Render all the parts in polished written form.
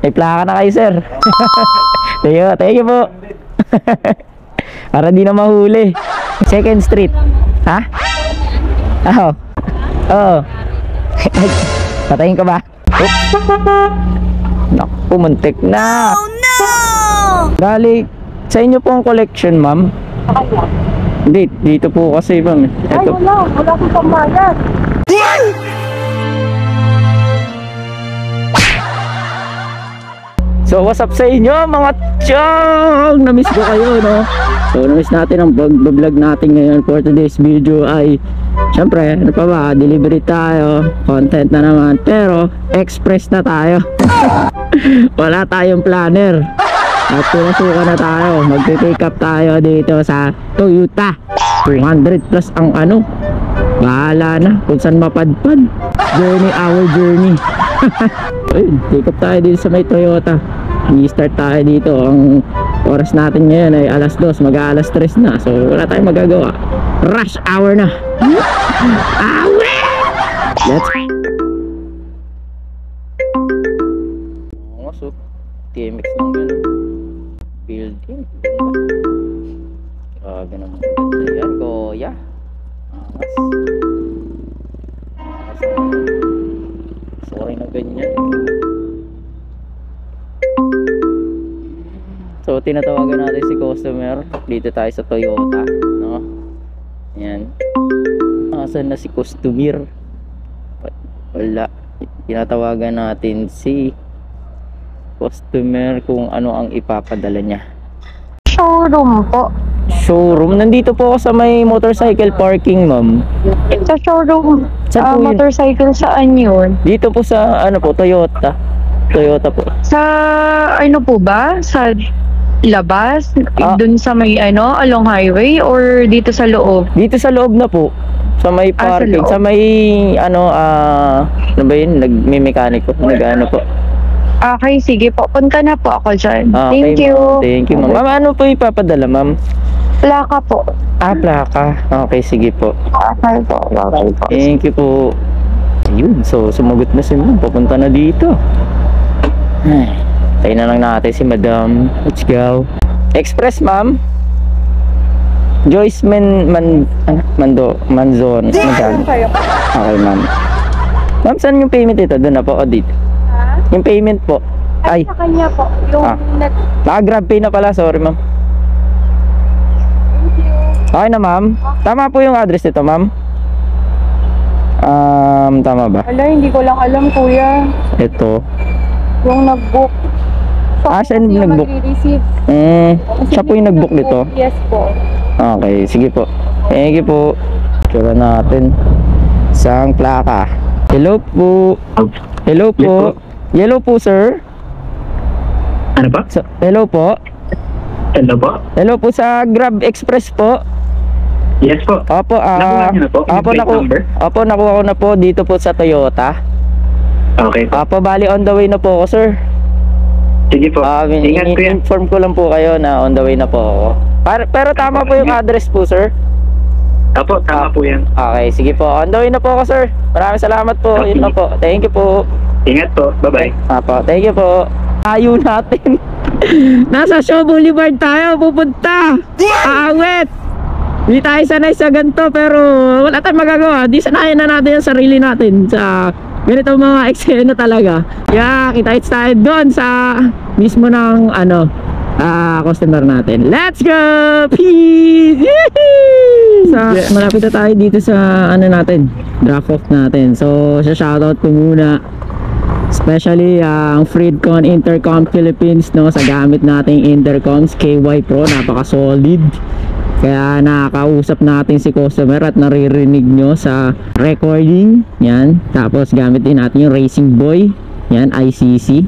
May plaka na kayo, sir. Thank you po. Para di na mahuli. 2nd Street. Ha? Oo. Oo. Patayin ka ba? Oops. Naku, muntik na. Oh no! Dali, sa inyo po ang collection, ma'am? Hindi, dito po kasi, ma'am. Ay, wala po pambayad. So what's up sa inyo mga chong? Namiss ko kayo, no? So namiss natin ang vlog natin ngayon for today's video ay syempre, ano pa ba, delivery tayo, content na naman, pero express na tayo. Wala tayong planner at pinasukan na tayo, magpipick up tayo dito sa Toyota 200 plus ang ano, bahala na kung saan mapadpad. Journey our journey. Ayun, pick up tayo dito sa may Toyota. I-start tayo dito. Ang oras natin ngayon ay alas 2, mag-aalas 3 na. So wala tayong magagawa. Rush hour na. Awe! Let's so TMX lang yun. Building. Grabe naman. Ayan, Goya. Sorry na ganyan. So tinatawagan natin si customer. Dito tayo sa Toyota, no? Ayan. Asan na si customer? Wala. Tinatawagan natin si customer kung ano ang ipapadala niya. Showroom po. Showroom? Nandito po ako sa may motorcycle parking, ma'am. Sa showroom, Saan po yun? motorcycle, saan yun? Dito po sa ano po, Toyota. Toyota po. Sa ano po ba? Sa labas? Dun sa may ano, along highway or dito sa loob? Dito sa loob na po. Sa may Sa parking. loob. Sa may ano, ano ba yun? Nagme-mekaniko. Nag-ano po. Okay, sige po. Punta na po ako dyan. Okay, Thank you. ma'am. Thank you, ma'am. Ma'am, ano po ipapadala, ma'am? Plaka po. Ah, plaka. Okay, sige po. Okay po. Okay po. Thank you po. Ayun, so sumagot na si ma'am. Papunta na dito. Ay, tayo na lang natin si madam. Let's go. Express, ma'am. Joyce Manzon. Okay, ma'am. Ma'am, saan yung payment ito? Doon na po o dito? Ha? Yung payment po. Ay, Sa kanya po. Yung naka-grab pay na pala. Sorry, ma'am. Okay na, ma'am. Tama po yung address nito, ma'am. Tama ba? Wala, hindi ko lang alam, kuya. Ito. Yung nag-book. Siya yung nag-book. Mag-receive. Siya po yung nag-book nito. Yes po. Okay, sige po. Thank you po. Tsura natin. Sang plaka. Hello po. Hello po. Hello po, sir. Ano ba? Hello po. Hello po? Hello po sa Grab Express po. Yes po. Opo, Nakuha niyo na po? Yung plate number? Opo, nakuha ko na po dito po sa Toyota. Okay po. Opo, bali on the way na po ako, sir. Sige po. Ingat po yan. Inform ko lang po kayo na on the way na po ako. Pero tama po yung address po, sir. Opo, tama po yan. Okay, sige po. On the way na po ako, sir. Maraming salamat po. Okay. Yun na po. Thank you po. Ingat po. Bye-bye. Apo, thank you po. Tayo natin. Nasa Shaw Boulevard tayo. Pupunta. Awet. Hindi tayo sanay sa ganito, pero wala tayong magagawa. Di sanayin na natin yung sarili natin sa ganito mga eksena talaga. Yeah, kita-kits tayo doon sa mismo ng ano, customer natin. Let's go! Peace! Malapit na tayo dito sa ano natin, drop off natin. So, shoutout ko muna especially ang Freedcon Intercom Philippines, no, sa gamit nating intercoms KY Pro, napaka solid. Kaya nakakausap natin si customer at naririnig nyo sa recording. Yan. Tapos gamit din natin yung Racing Boy. Yan, ICC.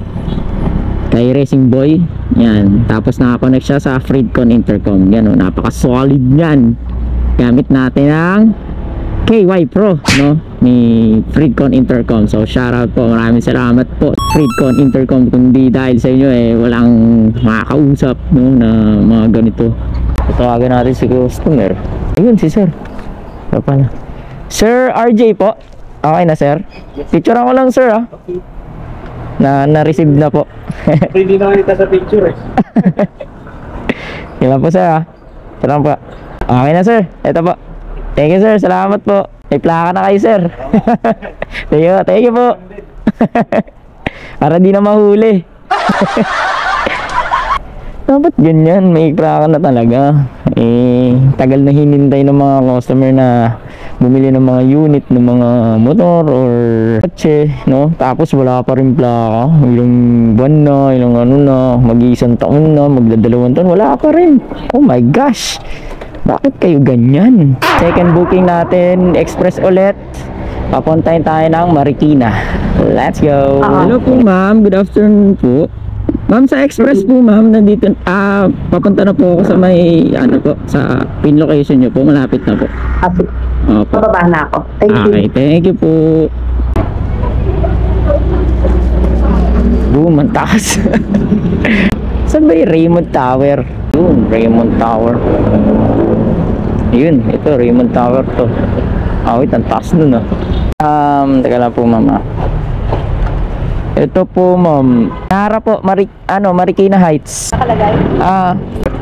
Kay Racing Boy. Yan. Tapos nakakonect siya sa Freedcon Intercom. Yan o, napaka-solid yan. Gamit natin ang KY Pro, no? Ni Freedcon Intercom. So shoutout po. Maraming salamat po Freedcon Intercom. Kundi dahil sa inyo walang makakausap, no, na mga ganito. Tawagan natin si customer. Ayun si sir. Apa na? Sir RJ po. Okay na, sir. Picturean ko lang, sir, Na-receive na po. Hindi na kita sa picture eh. Yan lang po sir ha. Salamat po. Okay na sir. Ito po. Thank you sir. Salamat po. May plaka na kayo sir. Thank you po. Para di na mahuli. Dapat ganyan. May plaka na talaga. Tagal na hinintay ng mga customer na bumili ng mga unit ng mga motor or kotse, no? Tapos wala pa rin plaka. Ilang buwan na, ilang ano na, mag-iisang taon na, magdadalawang taon, wala pa rin. Oh my gosh! Bakit kayo ganyan? Second booking natin, express ulit. Papuntahin tayo ng Marikina. Let's go! Hello po ma'am, good afternoon po. Ma'am, sa express po ma'am, nandito, papunta na po ako sa may, ano po, sa pin location nyo po, malapit na po. Opo. Bababa na ako. Thank you. Okay, thank you po. Boom, ang taas. Saan ba yung Raymond Tower? Yun, Raymond Tower. Yun, ito, Raymond Tower to. Wait, ang taas nun teka lang po ma'am. Ito po ma'am. Nara po, Marikina Heights. Nakalagay?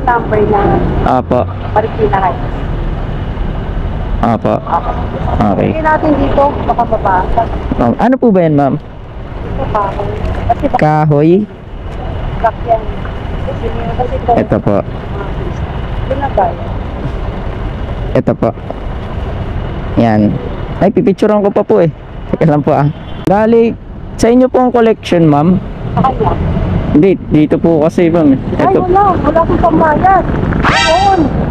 Number na Apo. Marikina Heights. Apo. Okay. Hindi natin dito, baka babasa. Ma'am, ano po ba yan ma'am? Dito pa ako. Kasi baka Kahoy? yan. Kasi ito. Ito po. Yun na ba? Ito po. Yan. Ay, pipicturean ko pa po eh. Teka lang po Gali, sa inyo po ang collection ma'am? Sa kanya. Hindi, dito po kasi ma'am. Ay, wala akong pambayad.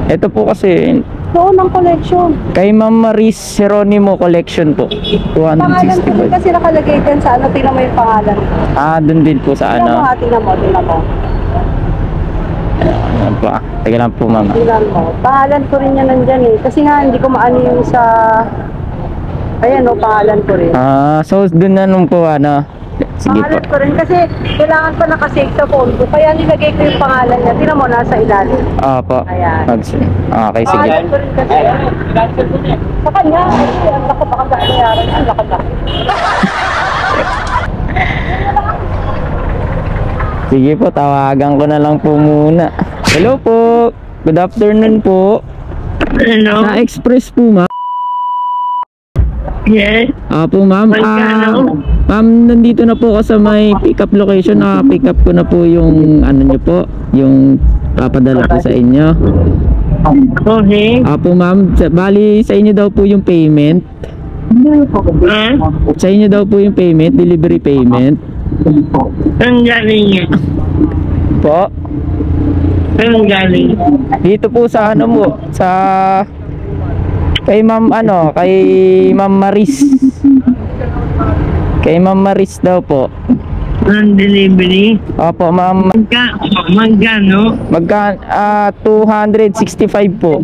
Ito po kasi Doon ang collection. kay Ma'am Maris Geronimo collection po. Pangalan ko 265. rin kasi nakalagay dyan sa ano, tingnan mo yung pangalan. Dun din po sa Tingnan mo, ano. tingnan mo. Ano po Teka lang po ma'am. Tingnan mo. Pangalan ko rin yan nandyan eh. Kasi nga hindi ko maano yung sa... Ayan o, pangalan ko rin. So dun na nung po Sige po. Pangalan ko rin kasi kailangan pa nakasave sa phone ko. Kaya nilagay ko yung pangalan niya. Tingnan mo, nasa ilalim. Opo. Ayan. Okay, sige. Pangalan ko rin kasi. Sa kanya, kasi ang laki baka nangyari. Ang laki. Sige po, tawagan ko na lang po muna. Hello po. Good afternoon po. Hello? Sa Express po ma'am. Yes? Po ma'am. Ma'am, nandito na po ako sa may pick-up location. Pick up ko na po yung ano nyo po. Yung papadala ko sa inyo. Okay. Po ma'am. Bali, sa inyo daw po yung payment. Sa inyo daw po yung payment. Delivery payment. Saan galing yan? Po. Saan galing? Dito po sa ano mo. Sa... Kay ma'am kay Ma'am Maris. Kay Ma'am Maris daw po. Ang delivery? Opo ma'am. Magkano? 265 po.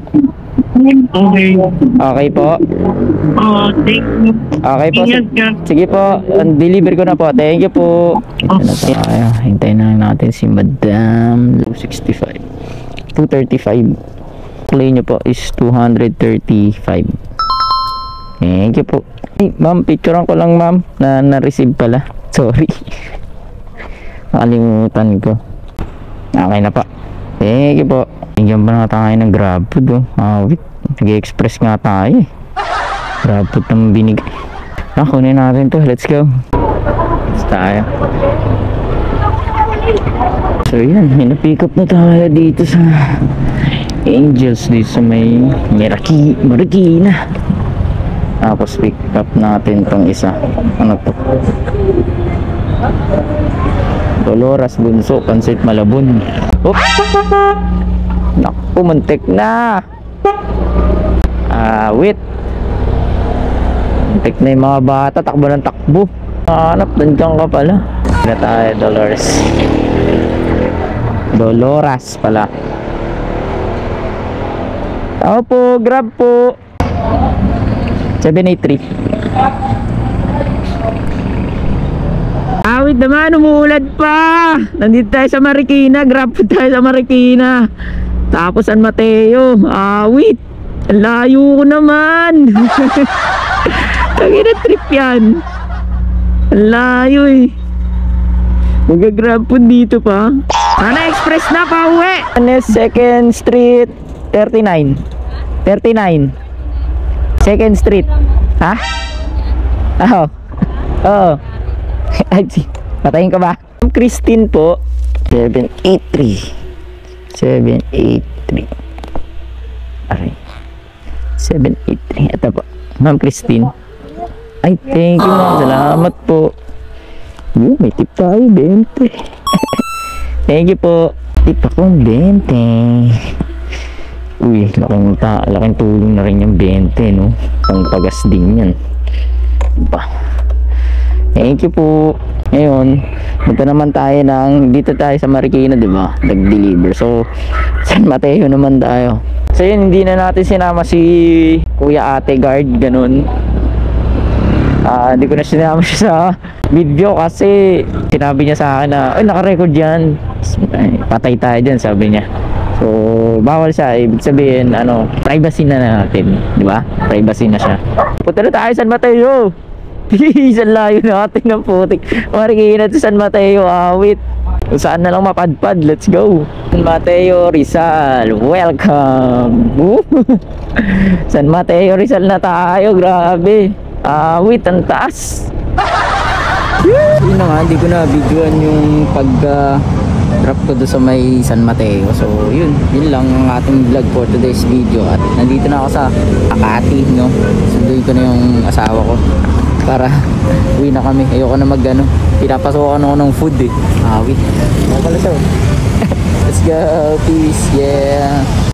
Okay. Okay po. Thank you. Okay po. Ingat ka. Sige po. Deliver ko na po. Thank you po. Hintayin na natin si Madam. 265. 235. Play nyo po is 235. Thank you po. Hey, ma'am, picturean ko lang ma'am na-receive pala. Sorry. Nakalimutan ko. Okay na po. Thank you po. Hinggan ba na tayo ng grab food wait. Nag-express nga tayo grab food naman binigay. Kunin natin to. Let's go. Let's tayo. So yan, hinapick up na tayo dito sa Angels dito sa may Marikina. Tapos pick up natin tong isa. Ano to? Dolores Bunso, Pansit Malabon. Oops! Naku, muntik na! Wait! Muntik na yung mga bata, takbo ng takbo. Hanap, nandiyan ka pala. Na tayo, Dolores pala. Ako po, grab po. 783. Awit naman, umuulan pa. Nandito tayo sa Marikina. Grab po tayo sa Marikina. Tapos San Mateo. Awit. Ang layo ko naman. Tangina trip yan. Ang layo Mag-grab po dito pa. Sana express na pa uwi. Second Street 39. 39. Second Street. Ha? Oo. Oo. Ay, patayin ka ba? Christine po. 783. 783. Aray. 783. Ito po. Ma'am Christine. Ay, thank you ma'am. Salamat po. May tip tayo. 20. Thank you po. Tip akong 20. Uy, laking tulong na rin yung 20, no? Pang pagas din yan. Diba? Thank you po. Ngayon, punta naman tayo dito tayo sa Marikina, diba? Nag-deliver. So, San Mateo naman tayo. So yun, hindi na natin sinama si Kuya Ate Guard, ganun. Hindi ko na sinama siya sa video kasi sinabi niya sa akin na, ay, naka-record yan. Ay, patay tayo dyan, sabi niya. So, bawal siya. Ibig sabihin, privacy na natin. Diba? Privacy na siya. Punta na tayo San Mateo. Isang layo natin ng putik. Marikina to San Mateo, awit. Kung saan na lang mapadpad, let's go. San Mateo, Rizal, welcome. San Mateo, Rizal na tayo, grabe. Awit, ang taas. Yun na nga, hindi ko na videoan yung drop ko doon sa may San Mateo. So yun lang ang ating vlog for today's video. At nandito na ako sa Akati, no? Sunduin ko na yung asawa ko para uwi na kami. Ayoko na pinapasokan ako ng food eh. Awit. Let's go. Peace. Yeah.